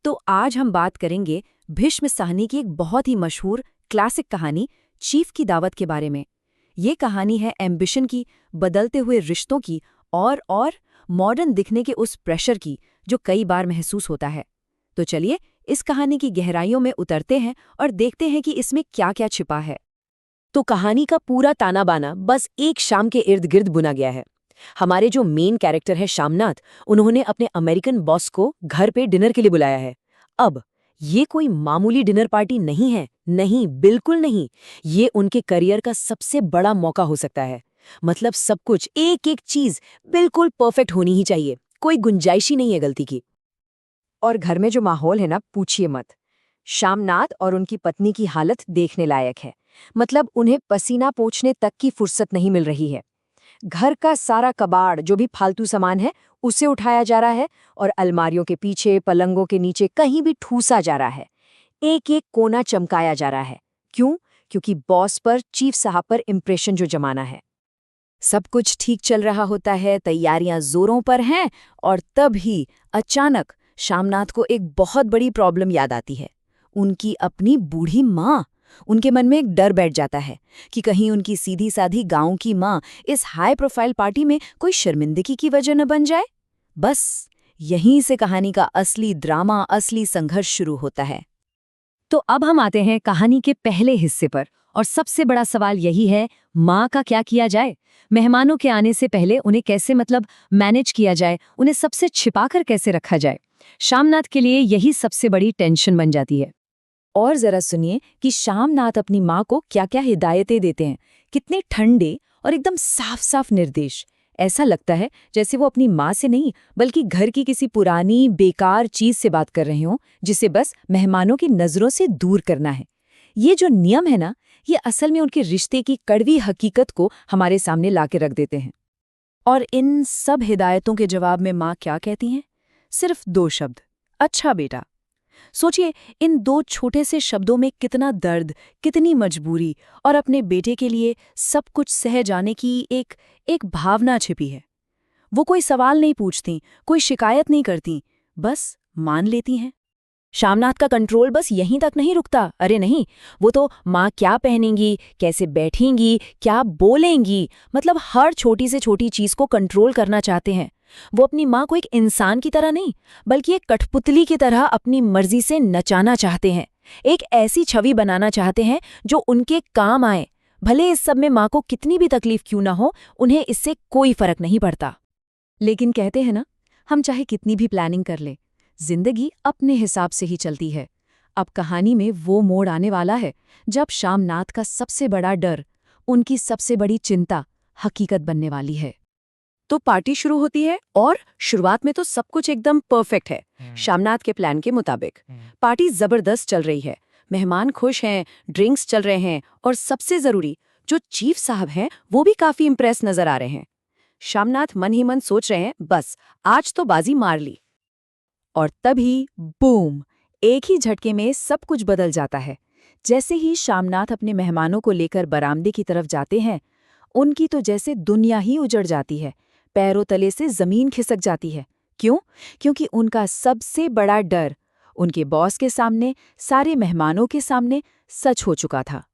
तो आज हम बात करेंगे भीष्म साहनी की एक बहुत ही मशहूर क्लासिक कहानी चीफ की दावत के बारे में। ये कहानी है एम्बिशन की, बदलते हुए रिश्तों की और मॉडर्न दिखने के उस प्रेशर की जो कई बार महसूस होता है। तो चलिए इस कहानी की गहराइयों में उतरते हैं और देखते हैं कि इसमें क्या क्या छिपा है। तो कहानी का पूरा ताना बाना बस एक शाम के इर्द गिर्द बुना गया है। हमारे जो मेन कैरेक्टर है श्यामनाथ, उन्होंने अपने अमेरिकन बॉस को घर पे डिनर के लिए बुलाया है। अब ये कोई मामूली डिनर पार्टी नहीं है, नहीं, बिल्कुल नहीं। ये उनके करियर का सबसे बड़ा मौका हो सकता है। मतलब सब कुछ, एक एक चीज बिल्कुल परफेक्ट होनी ही चाहिए, कोई गुंजाइश ही नहीं है गलती की। और घर में जो माहौल है ना, पूछिए मत। श्यामनाथ और उनकी पत्नी की हालत देखने लायक है। मतलब उन्हें पसीना पोंछने तक की फुर्सत नहीं मिल रही है। घर का सारा कबाड़, जो भी फालतू सामान है, उसे उठाया जा रहा है और अलमारियों के पीछे, पलंगों के नीचे कहीं भी ठूसा जा रहा है। एक एक कोना चमकाया जा रहा है। क्यों? क्योंकि बॉस पर, चीफ साहब पर इम्प्रेशन जो जमाना है। सब कुछ ठीक चल रहा होता है, तैयारियां जोरों पर हैं, और तभी अचानक श्यामनाथ को एक बहुत बड़ी प्रॉब्लम याद आती है। उनकी अपनी बूढ़ी माँ। उनके मन में एक डर बैठ जाता है कि कहीं उनकी सीधी साधी गांव की माँ इस हाई प्रोफाइल पार्टी में कोई शर्मिंदगी की वजह न बन जाए। बस यहीं से कहानी का असली ड्रामा, असली संघर्ष शुरू होता है। तो अब हम आते हैं कहानी के पहले हिस्से पर, और सबसे बड़ा सवाल यही है, माँ का क्या किया जाए? मेहमानों के आने से पहले उन्हें कैसे मैनेज किया जाए, उन्हें सबसे छिपाकर कैसे रखा जाए? श्यामनाथ के लिए यही सबसे बड़ी टेंशन बन जाती है। और जरा सुनिए कि श्यामनाथ अपनी माँ को क्या-क्या हिदायतें देते हैं। कितने ठंडे और एकदम साफ-साफ निर्देश। ऐसा लगता है जैसे वो अपनी माँ से नहीं, बल्कि घर की किसी पुरानी बेकार चीज से बात कर रहे हों, जिसे बस मेहमानों की नजरों से दूर करना है। ये जो नियम है ना, ये असल में उनके रिश्ते की कड़वी हकीकत को हमारे सामने लाके रख देते हैं। और इन सब हिदायतों के जवाब में माँ क्या कहती हैं? सिर्फ 2 शब्द, अच्छा बेटा। सोचिए, इन 2 छोटे से शब्दों में कितना दर्द, कितनी मजबूरी और अपने बेटे के लिए सब कुछ सह जाने की एक भावना छिपी है। वो कोई सवाल नहीं पूछती, कोई शिकायत नहीं करती, बस मान लेती हैं। श्यामनाथ का कंट्रोल बस यहीं तक नहीं रुकता। अरे नहीं, वो तो माँ क्या पहनेंगी, कैसे बैठेंगी, क्या बोलेंगी, मतलब हर छोटी से छोटी चीज को कंट्रोल करना चाहते हैं। वो अपनी माँ को एक इंसान की तरह नहीं, बल्कि एक कठपुतली की तरह अपनी मर्जी से नचाना चाहते हैं। एक ऐसी छवि बनाना चाहते हैं जो उनके काम आए। भले इस सब में माँ को कितनी भी तकलीफ क्यों ना हो, उन्हें इससे कोई फर्क नहीं पड़ता। लेकिन कहते हैं ना, हम चाहे कितनी भी प्लानिंग कर लें, जिंदगी अपने हिसाब से ही चलती है। अब कहानी में वो मोड़ आने वाला है जब श्यामनाथ का सबसे बड़ा डर, उनकी सबसे बड़ी चिंता हकीकत बनने वाली है। तो पार्टी शुरू होती है और शुरुआत में तो सब कुछ एकदम परफेक्ट है। श्यामनाथ के प्लान के मुताबिक पार्टी जबरदस्त चल रही है, मेहमान खुश हैं, ड्रिंक्स चल रहे हैं, और सबसे जरूरी, जो चीफ साहब हैं वो भी काफी इंप्रेस नजर आ रहे हैं। श्यामनाथ मन ही मन सोच रहे हैं, बस आज तो बाजी मार ली। और तभी बूम, एक ही झटके में सब कुछ बदल जाता है। जैसे ही श्यामनाथ अपने मेहमानों को लेकर बरामदे की तरफ जाते हैं, उनकी तो जैसे दुनिया ही उजड़ जाती है। पैरों तले से जमीन खिसक जाती है। क्यों? क्योंकि उनका सबसे बड़ा डर उनके बॉस के सामने, सारे मेहमानों के सामने सच हो चुका था।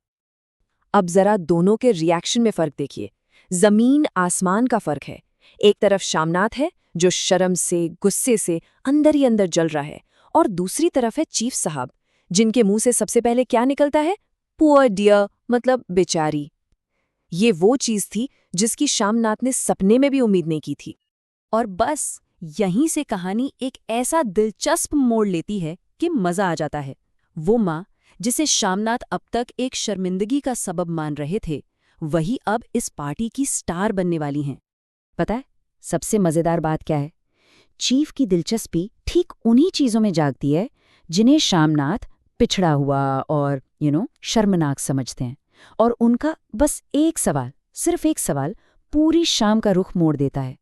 अब जरा दोनों के रिएक्शन में फर्क देखिए। जमीन आसमान का फर्क है। एक तरफ श्यामनाथ है जो शर्म से, गुस्से से अंदर ही अंदर जल रहा है, और दूसरी तरफ है चीफ साहब, जिनके मुंह से सबसे पहले क्या निकलता है? पुअर डियर, मतलब बेचारी। ये वो चीज थी जिसकी श्यामनाथ ने सपने में भी उम्मीद नहीं की थी। और बस यहीं से कहानी एक ऐसा दिलचस्प मोड़ लेती है कि मजा आ जाता है। वो माँ जिसे श्यामनाथ अब तक एक शर्मिंदगी का सबब मान रहे थे, वही अब इस पार्टी की स्टार बनने वाली हैं। पता है सबसे मजेदार बात क्या है? चीफ की दिलचस्पी ठीक उन्हीं चीजों में जागती है जिन्हें श्यामनाथ पिछड़ा हुआ और शर्मनाक समझते हैं। और उनका बस एक सवाल, सिर्फ एक सवाल, पूरी शाम का रुख मोड़ देता है।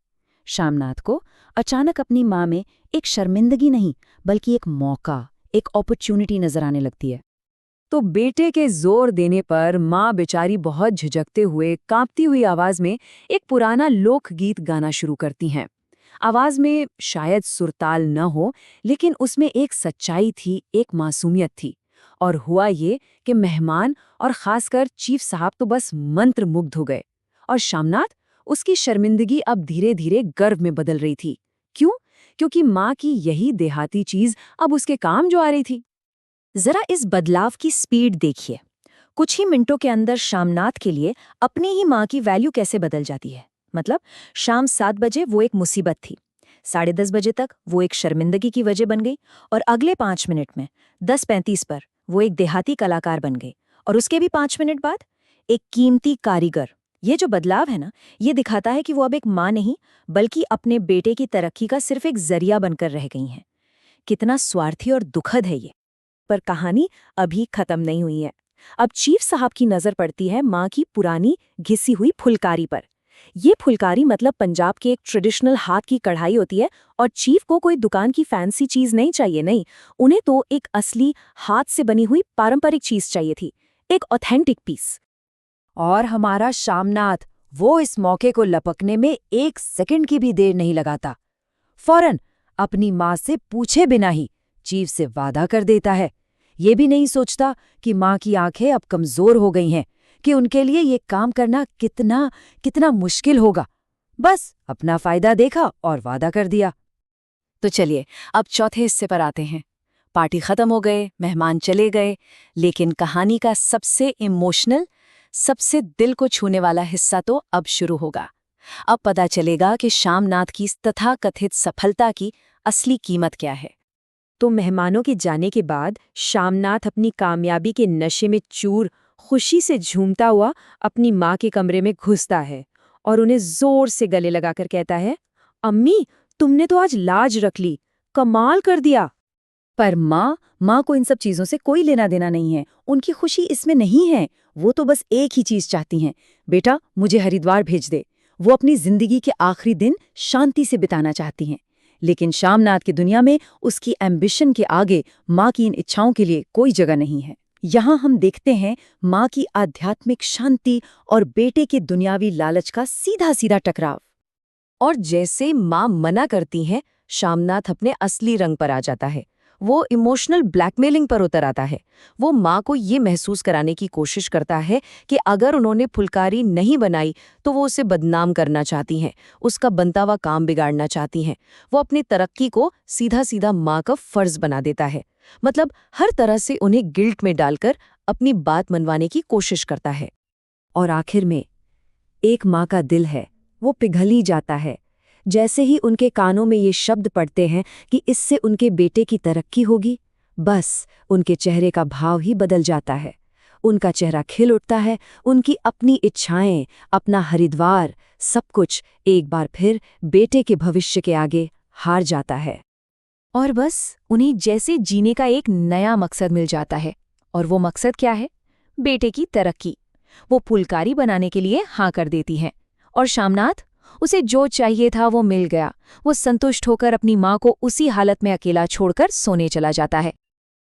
श्यामनाथ को अचानक अपनी माँ में एक शर्मिंदगी नहीं, बल्कि एक मौका, एक अपॉर्चुनिटी नजर आने लगती है। तो बेटे के जोर देने पर माँ बेचारी बहुत झिझकते हुए, कांपती हुई आवाज में एक पुराना लोकगीत गाना शुरू करती हैं। आवाज में शायद सुरताल न हो, लेकिन उसमें एक सच्चाई थी, एक मासूमियत थी। और हुआ ये कि मेहमान और खासकर चीफ साहब तो बस मंत्रमुग्ध हो गए। और शामनाथ, उसकी शर्मिंदगी अब धीरे धीरे गर्व में बदल रही थी। क्यों? क्योंकि माँ की यही देहाती चीज अब उसके काम जो आ रही थी। जरा इस बदलाव की स्पीड देखिए। कुछ ही मिनटों के अंदर शामनाथ के लिए अपनी ही माँ की वैल्यू कैसे बदल जाती है। मतलब शाम 7 बजे वो एक मुसीबत थी, 10:30 बजे तक वो एक शर्मिंदगी की वजह बन गई, और अगले 5 मिनट में 10:35 पर वो एक देहाती कलाकार बन गई, और उसके भी 5 मिनट बाद एक कीमती कारीगर। ये जो बदलाव है ना, ये दिखाता है कि वो अब एक माँ नहीं, बल्कि अपने बेटे की तरक्की का सिर्फ एक जरिया बनकर रह गई हैं। कितना स्वार्थी और दुखद है ये। पर कहानी अभी खत्म नहीं हुई है। अब चीफ साहब की नजर पड़ती है माँ की पुरानी घिसी हुई फुलकारी पर। ये फुलकारी मतलब पंजाब की एक ट्रेडिशनल हाथ की कढ़ाई होती है, और चीफ को कोई दुकान की फैंसी चीज नहीं चाहिए, नहीं, उन्हें तो एक असली हाथ से बनी हुई पारंपरिक चीज चाहिए थी, एक ऑथेंटिक पीस। और हमारा शामनाथ, वो इस मौके को लपकने में 1 सेकंड की भी देर नहीं लगाता। फौरन अपनी माँ से पूछे बिना ही चीफ से वादा कर देता है। ये भी नहीं सोचता कि माँ की आंखें अब कमजोर हो गई हैं, कि उनके लिए ये काम करना कितना कितना मुश्किल होगा। बस अपना फायदा देखा और वादा कर दिया। तो चलिए अब चौथे हिस्से पर आते हैं। पार्टी खत्म हो गए, मेहमान चले गए, लेकिन कहानी का सबसे इमोशनल, सबसे दिल को छूने वाला हिस्सा तो अब शुरू होगा। अब पता चलेगा कि शामनाथ की इस तथाकथित सफलता की असली कीमत क्या है। तो मेहमानों के जाने के बाद शामनाथ अपनी कामयाबी के नशे में चूर खुशी से झूमता हुआ अपनी माँ के कमरे में घुसता है और उन्हें जोर से गले लगाकर कहता है, अम्मी, तुमने तो आज लाज रख ली, कमाल कर दिया। पर माँ को इन सब चीजों से कोई लेना देना नहीं है, उनकी खुशी इसमें नहीं है। वो तो बस एक ही चीज चाहती हैं, बेटा मुझे हरिद्वार भेज दे। वो अपनी जिंदगी के आखिरी दिन शांति से बिताना चाहती हैं। लेकिन शामनाथ की दुनिया में उसकी एम्बिशन के आगे माँ की इन इच्छाओं के लिए कोई जगह नहीं है। यहाँ हम देखते हैं माँ की आध्यात्मिक शांति और बेटे के दुनियावी लालच का सीधा सीधा टकराव। और जैसे माँ मना करती हैं, शामनाथ अपने असली रंग पर आ जाता है। वो इमोशनल ब्लैकमेलिंग पर उतर आता है। वो माँ को ये महसूस कराने की कोशिश करता है कि अगर उन्होंने फुलकारी नहीं बनाई तो वो उसे बदनाम करना चाहती हैं, उसका बनता हुआ काम बिगाड़ना चाहती हैं। वो अपनी तरक्की को सीधा सीधा माँ का फर्ज बना देता है। मतलब हर तरह से उन्हें गिल्ट में डालकर अपनी बात मनवाने की कोशिश करता है। और आखिर में एक माँ का दिल है, वो पिघल ही जाता है जैसे ही उनके कानों में ये शब्द पड़ते हैं कि इससे उनके बेटे की तरक्की होगी। बस उनके चेहरे का भाव ही बदल जाता है। उनका चेहरा खिल उठता है, उनकी अपनी इच्छाएं, अपना हरिद्वार, सब कुछ एक बार फिर बेटे के भविष्य के आगे हार जाता है। और बस उन्हें जैसे जीने का एक नया मकसद मिल जाता है। और वो मकसद क्या है? बेटे की तरक्की। वो फुलकारी बनाने के लिए हाँ कर देती हैं, और शामनाथ, उसे जो चाहिए था वो मिल गया। वो संतुष्ट होकर अपनी माँ को उसी हालत में अकेला छोड़कर सोने चला जाता है।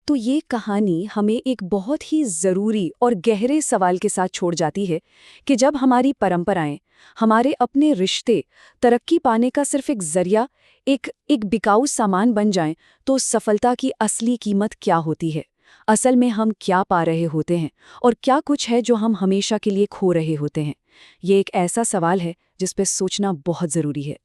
तो ये कहानी हमें एक बहुत ही ज़रूरी और गहरे सवाल के साथ छोड़ जाती है कि जब हमारी परंपराएं, हमारे अपने रिश्ते तरक्की पाने का सिर्फ एक जरिया, एक बिकाऊ सामान बन जाएं, तो सफलता की असली कीमत क्या होती है? असल में हम क्या पा रहे होते हैं, और क्या कुछ है जो हम हमेशा के लिए खो रहे होते हैं? ये एक ऐसा सवाल है जिस पे सोचना बहुत ज़रूरी है।